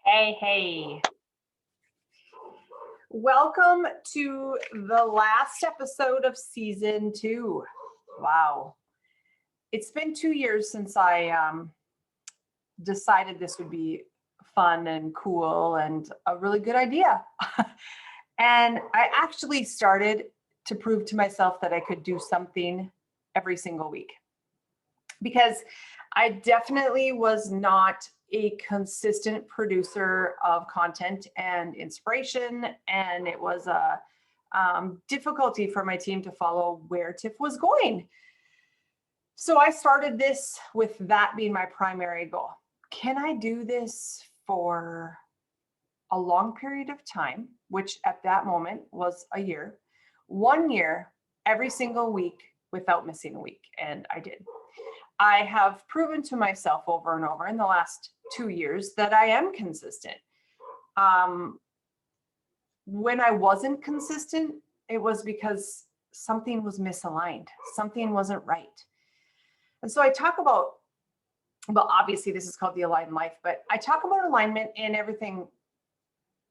Hey. Welcome to the last episode of season 2. Wow. It's been 2 years since I decided this would be fun and cool and a really good idea. And I actually started to prove to myself that I could do something every single week, because I definitely was not a consistent producer of content and inspiration, and it was a difficulty for my team to follow where Tiff was going. So I started this with that being my primary goal. Can I do this for a long period of time, which at that moment was a year, 1 year, every single week without missing a week? And I did. I have proven to myself over and over in the last 2 years that I am consistent. When I wasn't consistent, it was because something was misaligned. Something wasn't right. And so I talk about, well, obviously this is called the aligned life, but I talk about alignment in everything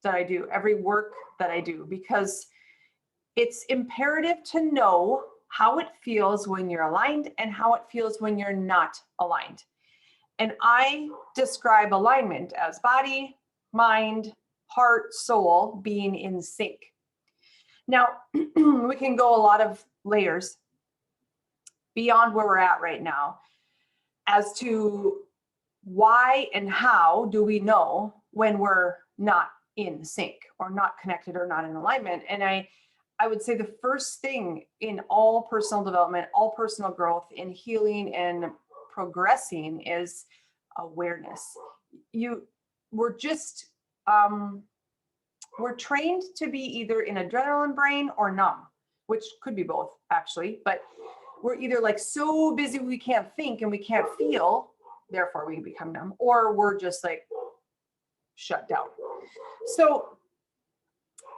that I do, every work that I do, because it's imperative to know how it feels when you're aligned and how it feels when you're not aligned. And I describe alignment as body, mind, heart, soul being in sync. Now, we can go a lot of layers beyond where we're at right now as to why and how do we know when we're not in sync or not connected or not in alignment. And I would say the first thing in all personal development, all personal growth, in healing and progressing is awareness. We're trained to be either in adrenaline brain or numb, which could be both actually, but we're either like so busy we can't think and we can't feel, therefore we become numb, or we're just like shut down. So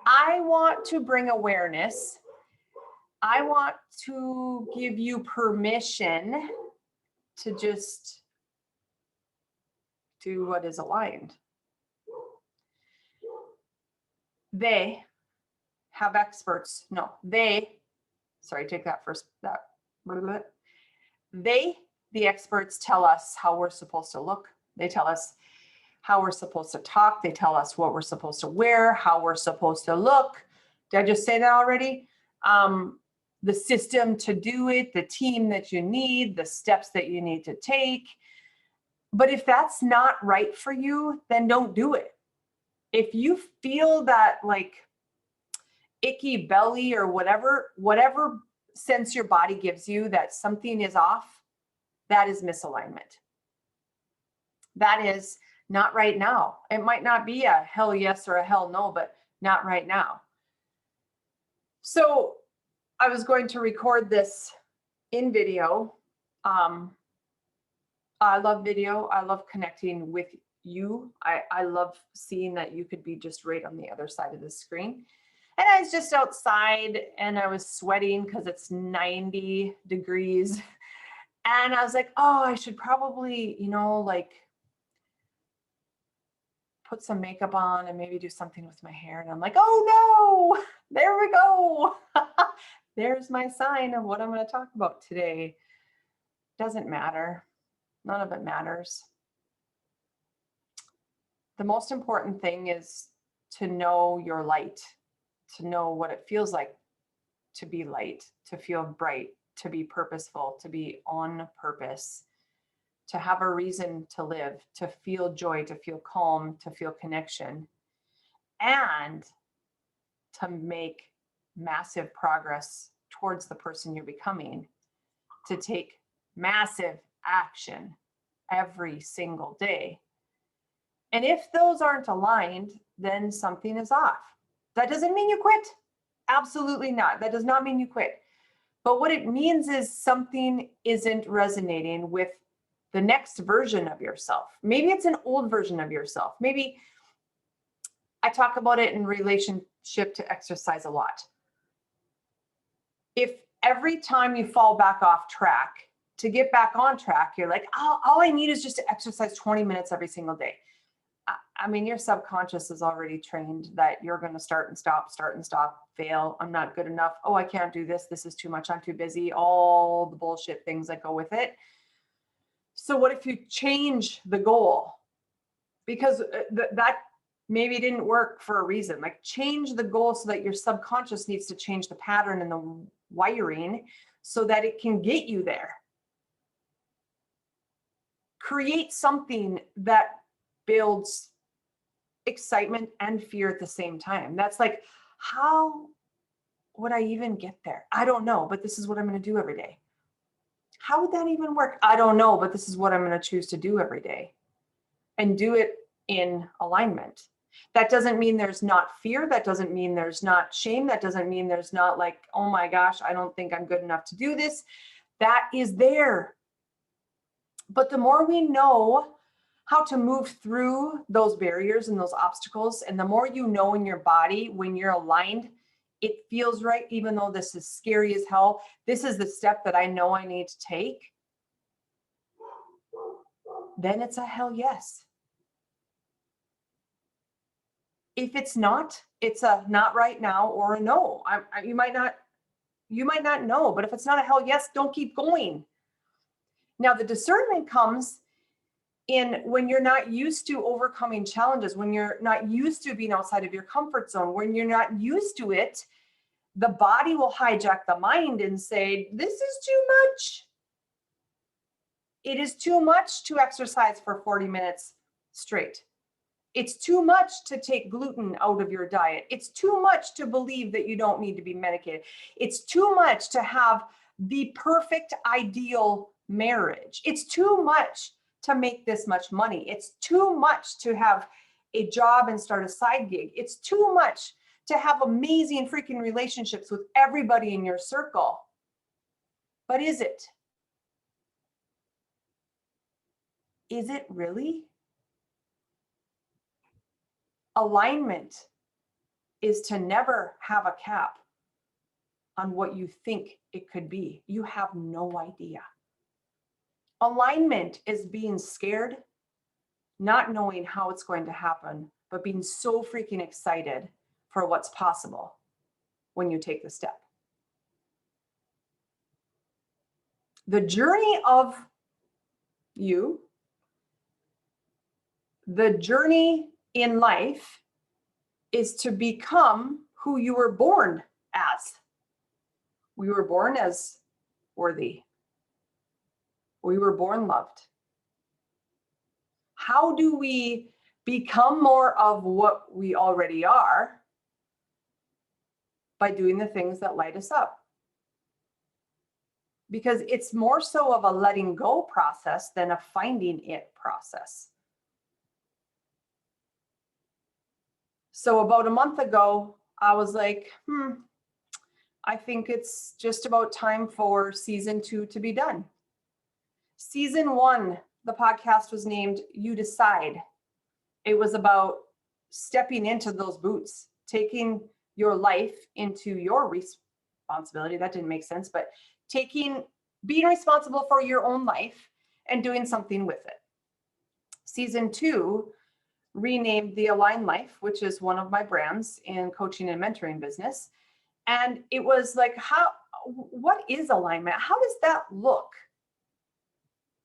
I want to bring awareness. I want to give you permission to just do what is aligned. They have experts. No, take that first. The experts tell us how we're supposed to look. They tell us how we're supposed to talk. They tell us what we're supposed to wear, how we're supposed to look. Did I just say that already? The system to do it, the team that you need, the steps that you need to take. But if that's not right for you, then don't do it. If you feel that like icky belly or whatever sense your body gives you that something is off, that is misalignment. That is not right now. It might not be a hell yes or a hell no, but not right now. So I was going to record this in video. I love video. I love connecting with you. I love seeing that you could be just right on the other side of the screen. And I was just outside and I was sweating because it's 90 degrees. And I was like, oh, I should probably, put some makeup on and maybe do something with my hair. And I'm like, oh no, there we go. There's my sign of what I'm going to talk about today. Doesn't matter. None of it matters. The most important thing is to know your light, to know what it feels like to be light, to feel bright, to be purposeful, to be on purpose, to have a reason to live, to feel joy, to feel calm, to feel connection, and to make massive progress towards the person you're becoming, to take massive action every single day. And if those aren't aligned, then something is off. That doesn't mean you quit. Absolutely not. That does not mean you quit. But what it means is something isn't resonating with the next version of yourself. Maybe it's an old version of yourself. Maybe I talk about it in relationship to exercise a lot. If every time you fall back off track, to get back on track, you're like, oh, all I need is just to exercise 20 minutes every single day. I mean, your subconscious is already trained that you're going to start and stop, fail. I'm not good enough. Oh, I can't do this. This is too much. I'm too busy. All the bullshit things that go with it. So what if you change the goal? Because that maybe didn't work for a reason. Like, change the goal so that your subconscious needs to change the pattern and the wiring so that it can get you there. Create something that builds excitement and fear at the same time. That's like, how would I even get there? I don't know, but this is what I'm going to do every day. How would that even work? I don't know, but this is what I'm going to choose to do every day, and do it in alignment. That doesn't mean there's not fear. That doesn't mean there's not shame. That doesn't mean there's not like, oh my gosh, I don't think I'm good enough to do this. That is there. But the more we know how to move through those barriers and those obstacles, and the more you know in your body when you're aligned, it feels right, even though this is scary as hell. This is the step that I know I need to take. Then it's a hell yes. If it's not, it's a not right now or a no. You might not know, but if it's not a hell yes, don't keep going. Now, the discernment comes in when you're not used to overcoming challenges, when you're not used to being outside of your comfort zone, when you're not used to it, the body will hijack the mind and say, this is too much. It is too much to exercise for 40 minutes straight. It's too much to take gluten out of your diet. It's too much to believe that you don't need to be medicated. It's too much to have the perfect ideal marriage. It's too much to make this much money. It's too much to have a job and start a side gig. It's too much to have amazing freaking relationships with everybody in your circle. But is it? Is it really? Alignment is to never have a cap on what you think it could be. You have no idea. Alignment is being scared, not knowing how it's going to happen, but being so freaking excited for what's possible when you take the step. The journey of you, the journey in life, is to become who you were born as. We were born as worthy. We were born loved. How do we become more of what we already are? By doing the things that light us up. Because it's more so of a letting go process than a finding it process. So about a month ago, I was like, I think it's just about time for season 2 to be done. Season 1, the podcast was named You Decide. It was about stepping into those boots, taking your life into your responsibility. That didn't make sense, but being responsible for your own life and doing something with it. Season 2, renamed The Aligned Life, which is one of my brands in coaching and mentoring business. And it was like, what is alignment? How does that look?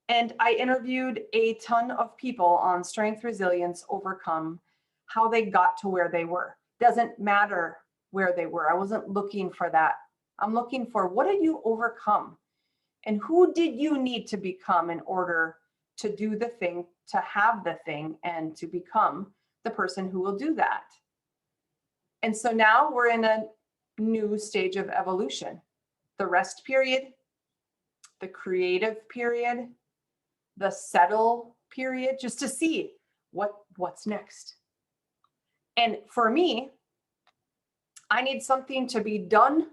And I interviewed a ton of people on strength, resilience, overcome, how they got to where they were. Doesn't matter where they were. I wasn't looking for that. I'm looking for, what did you overcome? And who did you need to become in order to do the thing, to have the thing, and to become the person who will do that? And so now we're in a new stage of evolution. The rest period, the creative period, the settle period, just to see what's next. And for me, I need something to be done.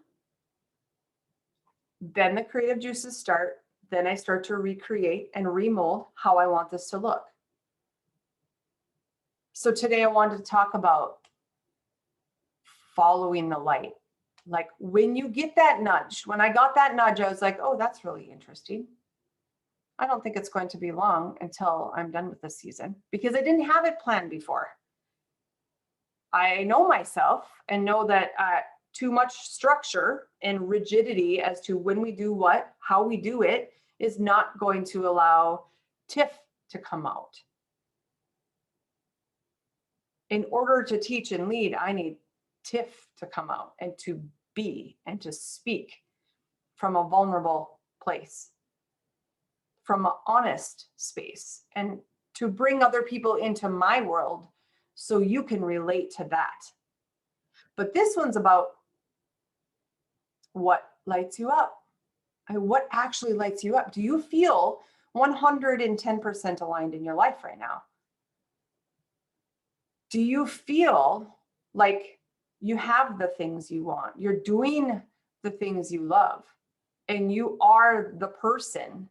Then the creative juices start. Then I start to recreate and remold how I want this to look. So today I wanted to talk about following the light. Like, when you get that nudge, when I got that nudge, I was like, oh, that's really interesting. I don't think it's going to be long until I'm done with this season because I didn't have it planned before. I know myself and know that too much structure and rigidity as to when we do what, how we do it, is not going to allow TIFF to come out. In order to teach and lead, I need TIFF to come out and to be and to speak from a vulnerable place, from an honest space, and to bring other people into my world so you can relate to that. But this one's about what lights you up. What actually lights you up? Do you feel 110% aligned in your life right now? Do you feel like you have the things you want? You're doing the things you love, and you are the person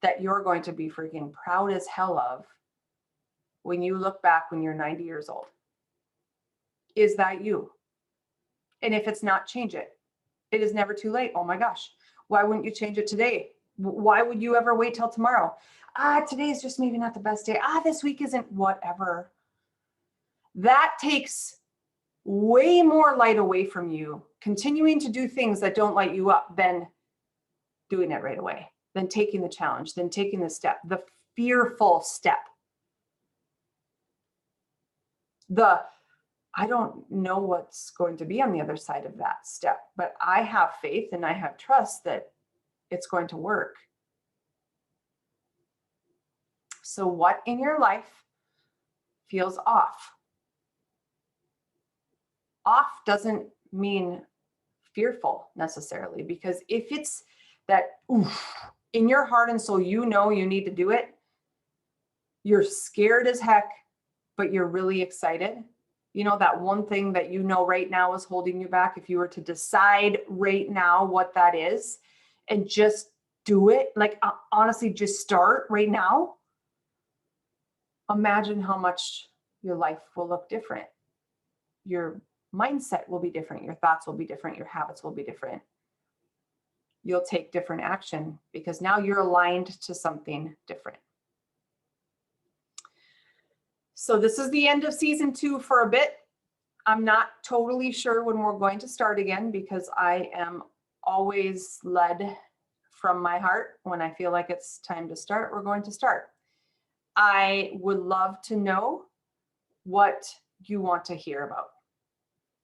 that you're going to be freaking proud as hell of when you look back when you're 90 years old? Is that you? And if it's not, change it. It is never too late. Oh my gosh. Why wouldn't you change it today? Why would you ever wait till tomorrow? Today is just maybe not the best day. This week isn't, whatever. That takes way more light away from you, continuing to do things that don't light you up, than doing it right away, than taking the challenge, than taking the step, the fearful step. I don't know what's going to be on the other side of that step, but I have faith and I have trust that it's going to work. So what in your life feels off? Off doesn't mean fearful necessarily, because if it's that in your heart and soul, you know you need to do it, you're scared as heck, but you're really excited. You know, that one thing that you know right now is holding you back. If you were to decide right now what that is and just do it, like honestly, just start right now, imagine how much your life will look different. Your mindset will be different. Your thoughts will be different. Your habits will be different. You'll take different action because now you're aligned to something different. So this is the end of season 2 for a bit. I'm not totally sure when we're going to start again, because I am always led from my heart. When I feel like it's time to start, we're going to start. I would love to know what you want to hear about.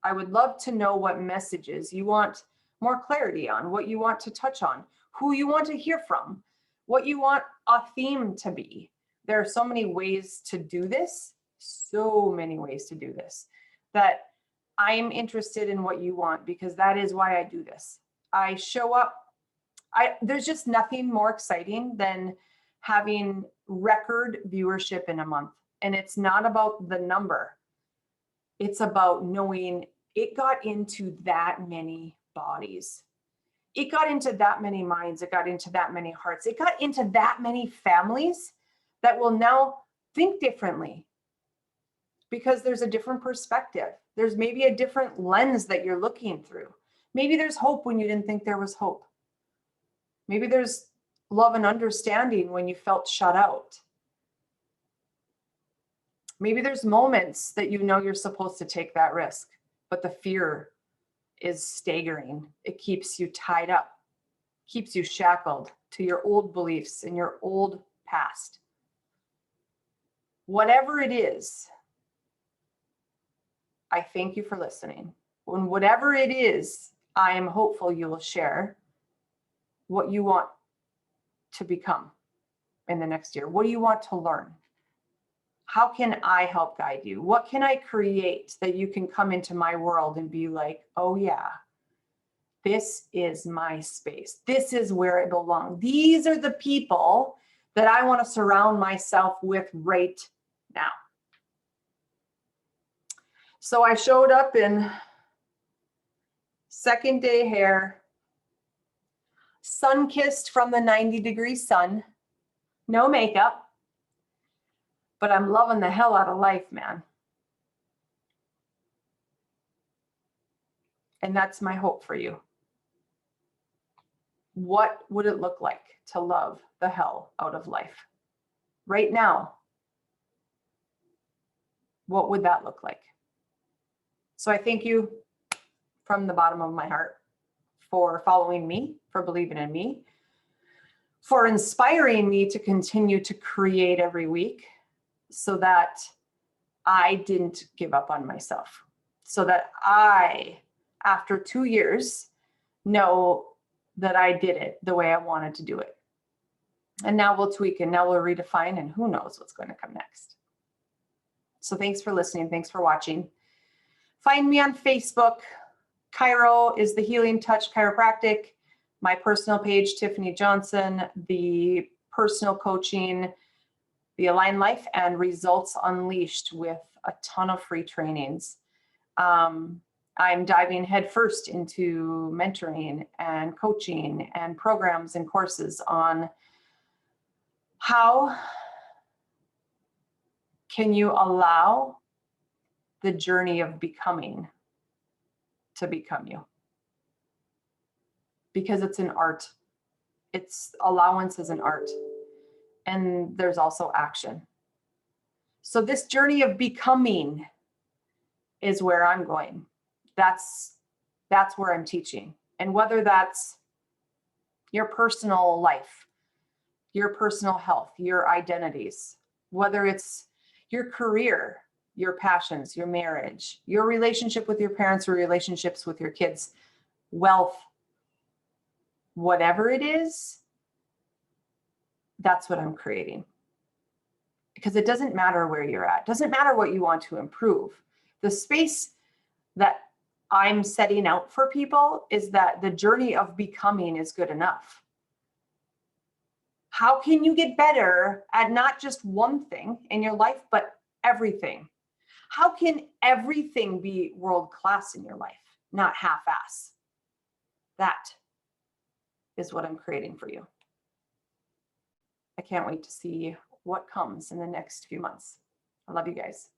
I would love to know what messages you want more clarity on, what you want to touch on, who you want to hear from, what you want a theme to be. There are so many ways to do this, that I'm interested in what you want, because that is why I do this. I show up. There's just nothing more exciting than having record viewership in a month. And it's not about the number. It's about knowing it got into that many bodies. It got into that many minds. It got into that many hearts. It got into that many families that will now think differently, because there's a different perspective. There's maybe a different lens that you're looking through. Maybe there's hope when you didn't think there was hope. Maybe there's love and understanding when you felt shut out. Maybe there's moments that you know you're supposed to take that risk, but the fear is staggering. It keeps you tied up, keeps you shackled to your old beliefs and your old past. Whatever it is, I thank you for listening. When whatever it is, I am hopeful you will share what you want to become in the next year. What do you want to learn? How can I help guide you? What can I create that you can come into my world and be like, oh yeah, this is my space. This is where I belong. These are the people that I want to surround myself with right now. So I showed up in second day hair, sun-kissed from the 90-degree sun, no makeup, but I'm loving the hell out of life, man. And that's my hope for you. What would it look like to love the hell out of life? Right now, what would that look like? So I thank you from the bottom of my heart for following me, for believing in me, for inspiring me to continue to create every week so that I didn't give up on myself, so that I, after 2 years, know that I did it the way I wanted to do it. And now we'll tweak and now we'll redefine, and who knows what's going to come next. So thanks for listening. Thanks for watching. Find me on Facebook. Chiro is the Healing Touch Chiropractic. My personal page, Tiffany Johnson, the personal coaching, the Aligned Life, and Results Unleashed with a ton of free trainings. I'm diving headfirst into mentoring and coaching and programs and courses on how can you allow the journey of becoming to become you. Because it's an art. It's allowance is an art. And there's also action. So this journey of becoming is where I'm going. That's where I'm teaching. And whether that's your personal life, your personal health, your identities, whether it's your career, your passions, your marriage, your relationship with your parents or relationships with your kids, wealth, whatever it is, that's what I'm creating. Because it doesn't matter where you're at. It doesn't matter what you want to improve. The space that I'm setting out for people is that the journey of becoming is good enough. How can you get better at not just one thing in your life, but everything? How can everything be world-class in your life, not half-ass? That is what I'm creating for you. I can't wait to see what comes in the next few months. I love you guys.